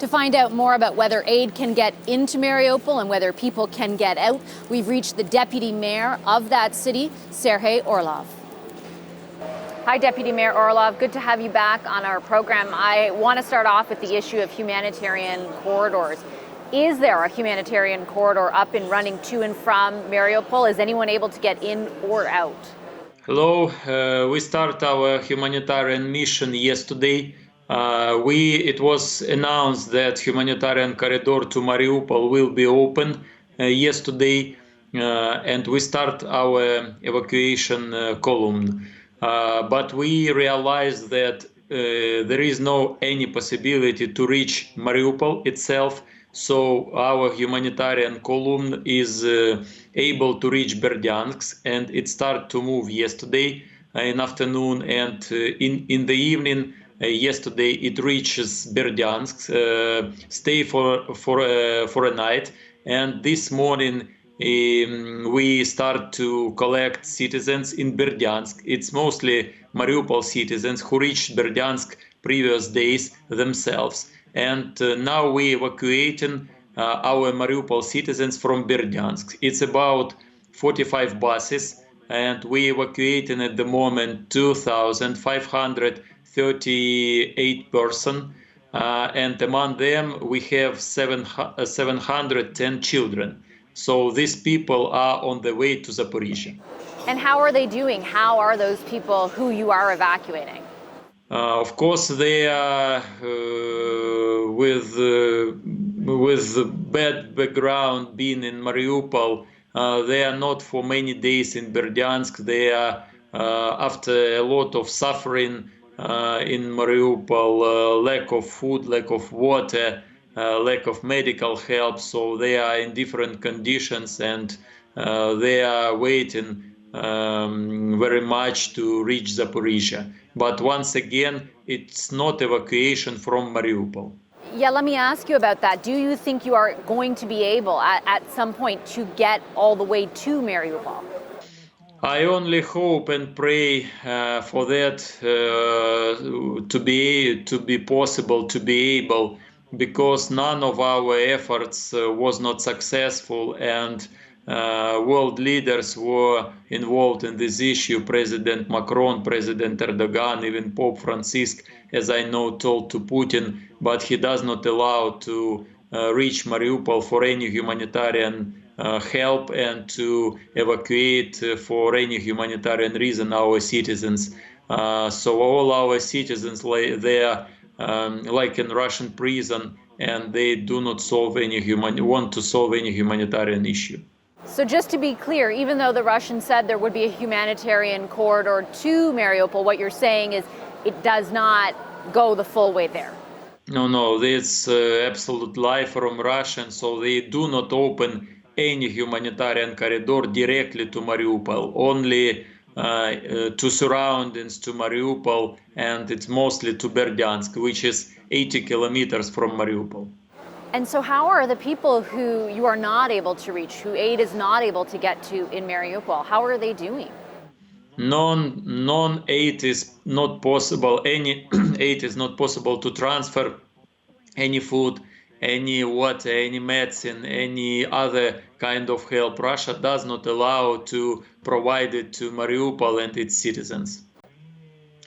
To find out more about whether aid can get into Mariupol and whether people can get out, we've reached the deputy mayor of that city, Serhiy Orlov. Hi, Deputy Mayor Orlov. Good to have you back on our program. I want to start off with the issue of humanitarian corridors. Is there a humanitarian corridor up and running to and from Mariupol? Is anyone able to get in or out? Hello. We start our humanitarian mission yesterday. It was announced that humanitarian corridor to Mariupol will be open yesterday, and we start our evacuation column. But we realized that there is no any possibility to reach Mariupol itself, so our humanitarian column is able to reach Berdyansk, and it started to move yesterday in afternoon, and in the evening. Yesterday it reaches Berdyansk, stay for a night, and this morning we start to collect citizens in Berdyansk. It's mostly Mariupol citizens who reached Berdyansk previous days themselves, and now we evacuating our Mariupol citizens from Berdyansk. It's about 45 buses, and we evacuating at the moment 2,538 persons, and among them we have 710 children. So these people are on the way to Zaporizhia. And how are they doing? How are those people who you are evacuating? Of course, they are with bad background being in Mariupol. They are not for many days in Berdyansk. They are after a lot of suffering in Mariupol, lack of food, lack of water, lack of medical help. So they are in different conditions, and they are waiting very much to reach Zaporizhia. But once again, it's not evacuation from Mariupol. Yeah, let me ask you about that. Do you think you are going to be able at some point to get all the way to Mariupol? I only hope and pray for that to be possible, to be able, because none of our efforts was not successful, and world leaders were involved in this issue. President Macron, President Erdogan, even Pope Francis, as I know, told to Putin, but he does not allow to reach Mariupol for any humanitarian help and to evacuate for any humanitarian reason our citizens. So all our citizens lay there like in Russian prison, and they do not want to solve any humanitarian issue. So just to be clear, even though the Russians said there would be a humanitarian corridor to Mariupol, what you're saying is it does not go the full way there. No, it's absolute lie from Russia, so they do not open any humanitarian corridor directly to Mariupol, only to surroundings to Mariupol, and it's mostly to Berdyansk, which is 80 kilometers from Mariupol. And so how are the people who you are not able to reach, who aid is not able to get to in Mariupol, how are they doing? Non-aid is not possible. Any aid is not possible to transfer any food, any water, any medicine, any other kind of help. Russia does not allow to provide it to Mariupol and its citizens.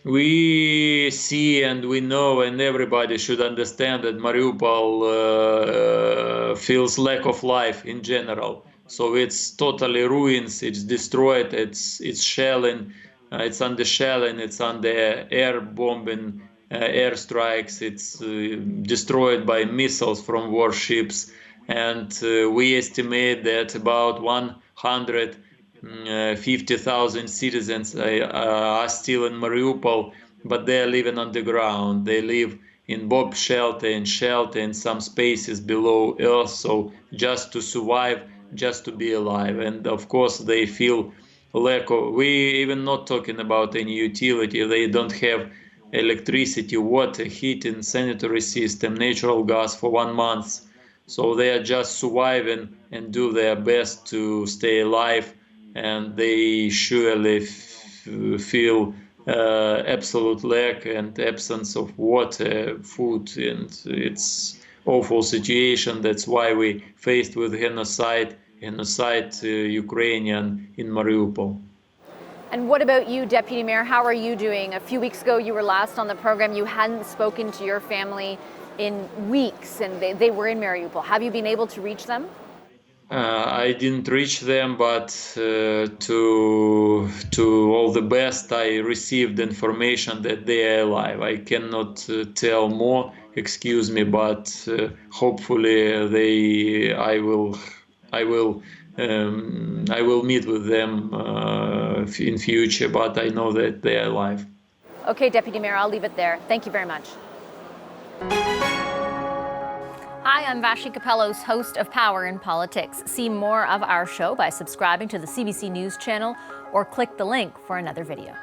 We see and we know, and everybody should understand, that Mariupol feels lack of life in general. So it's totally ruins, it's destroyed, it's shelling, it's under shelling, it's under air bombing, airstrikes, it's destroyed by missiles from warships, and we estimate that about 150,000 citizens are still in Mariupol, but they are living underground. They live in bomb shelter, in some spaces below earth, so just to survive, just to be alive. And of course they feel lack of, we even not talking about any utility. They don't have electricity, water, heating, sanitary system, natural gas for 1 month. So they are just surviving and do their best to stay alive, and they surely feel absolute lack and absence of water, food, and it's awful situation. That's why we faced with genocide Ukrainian in Mariupol. And what about you, Deputy Mayor? How are you doing? A few weeks ago, you were last on the program. You hadn't spoken to your family in weeks, and they were in Mariupol. Have you been able to reach them? I didn't reach them, but to all the best, I received information that they are alive. I cannot tell more, excuse me, but hopefully I will meet with them in future, but I know that they are alive. Okay, Deputy Mayor, I'll leave it there. Thank you very much. Hi, I'm Vashi Capellos, host of Power in Politics. See more of our show by subscribing to the CBC News channel or click the link for another video.